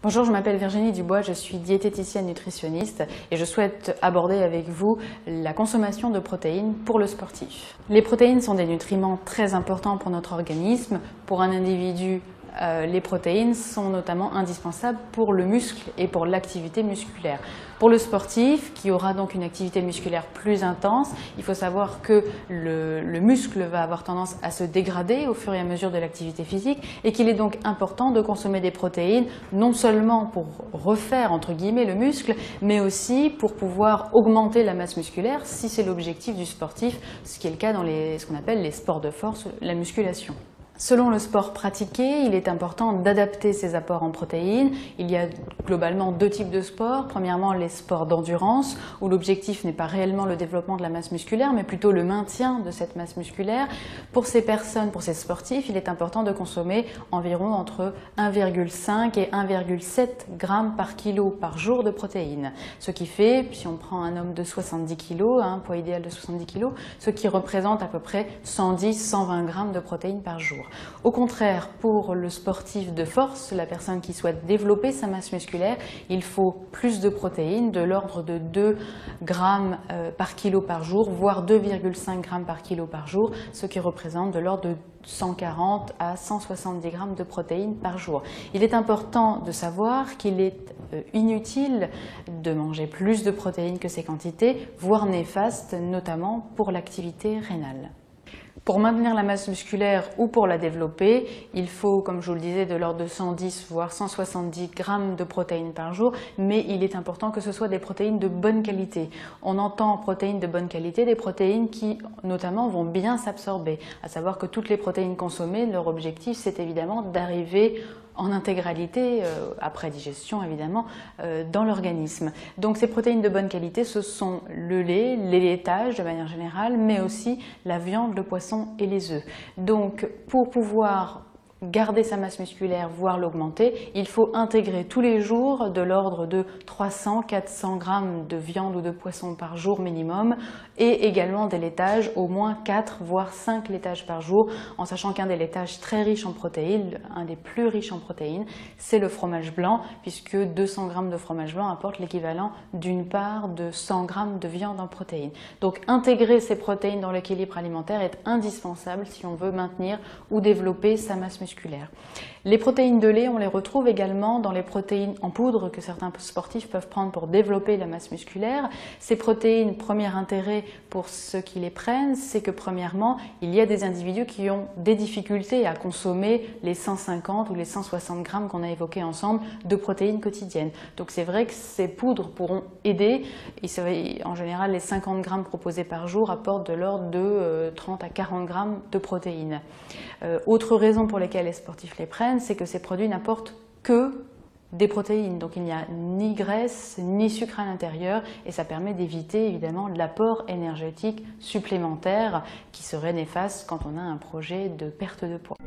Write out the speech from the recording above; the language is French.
Bonjour, je m'appelle Virginie Dubois, je suis diététicienne nutritionniste et je souhaite aborder avec vous la consommation de protéines pour le sportif. Les protéines sont des nutriments très importants pour notre organisme. Pour un individu, les protéines sont notamment indispensables pour le muscle et pour l'activité musculaire. Pour le sportif, qui aura donc une activité musculaire plus intense, il faut savoir que le muscle va avoir tendance à se dégrader au fur et à mesure de l'activité physique et qu'il est donc important de consommer des protéines non seulement pour refaire entre guillemets le muscle, mais aussi pour pouvoir augmenter la masse musculaire si c'est l'objectif du sportif, ce qui est le cas dans ce qu'on appelle les sports de force, la musculation. Selon le sport pratiqué, il est important d'adapter ses apports en protéines. Il y a globalement deux types de sports. Premièrement, les sports d'endurance, où l'objectif n'est pas réellement le développement de la masse musculaire, mais plutôt le maintien de cette masse musculaire. Pour ces personnes, pour ces sportifs, il est important de consommer environ entre 1,5 et 1,7 g par kilo par jour de protéines. Ce qui fait, si on prend un homme de 70 kg, un poids idéal de 70 kg, ce qui représente à peu près 110-120 g de protéines par jour. Au contraire, pour le sportif de force, la personne qui souhaite développer sa masse musculaire, il faut plus de protéines, de l'ordre de 2 g par kilo par jour, voire 2,5 g par kilo par jour, ce qui représente de l'ordre de 140 à 170 g de protéines par jour. Il est important de savoir qu'il est inutile de manger plus de protéines que ces quantités, voire néfastes, notamment pour l'activité rénale. Pour maintenir la masse musculaire ou pour la développer, il faut, comme je vous le disais, de l'ordre de 110 voire 170 g de protéines par jour, mais il est important que ce soit des protéines de bonne qualité. On entend protéines de bonne qualité, des protéines qui notamment vont bien s'absorber. À savoir que toutes les protéines consommées, leur objectif c'est évidemment d'arriver en intégralité, après digestion évidemment, dans l'organisme. Donc ces protéines de bonne qualité, ce sont le lait, les laitages de manière générale, mais aussi la viande, le poisson et les œufs. Donc pour pouvoir garder sa masse musculaire, voire l'augmenter, il faut intégrer tous les jours de l'ordre de 300-400 g de viande ou de poisson par jour minimum et également des laitages, au moins 4 voire 5 laitages par jour, en sachant qu'un des laitages très riche en protéines, un des plus riches en protéines, c'est le fromage blanc, puisque 200 g de fromage blanc apporte l'équivalent d'une part de 100 g de viande en protéines. Donc intégrer ces protéines dans l'équilibre alimentaire est indispensable si on veut maintenir ou développer sa masse musculaire. Les protéines de lait, on les retrouve également dans les protéines en poudre que certains sportifs peuvent prendre pour développer la masse musculaire. Ces protéines, premier intérêt pour ceux qui les prennent, c'est que premièrement, il y a des individus qui ont des difficultés à consommer les 150 ou les 160 g qu'on a évoqués ensemble de protéines quotidiennes. Donc c'est vrai que ces poudres pourront aider. Et en général, les 50 g proposés par jour apportent de l'ordre de 30 à 40 g de protéines. Autre raison pour lesquelles les sportifs les prennent, c'est que ces produits n'apportent que des protéines. Donc il n'y a ni graisse ni sucre à l'intérieur et ça permet d'éviter évidemment l'apport énergétique supplémentaire qui serait néfaste quand on a un projet de perte de poids.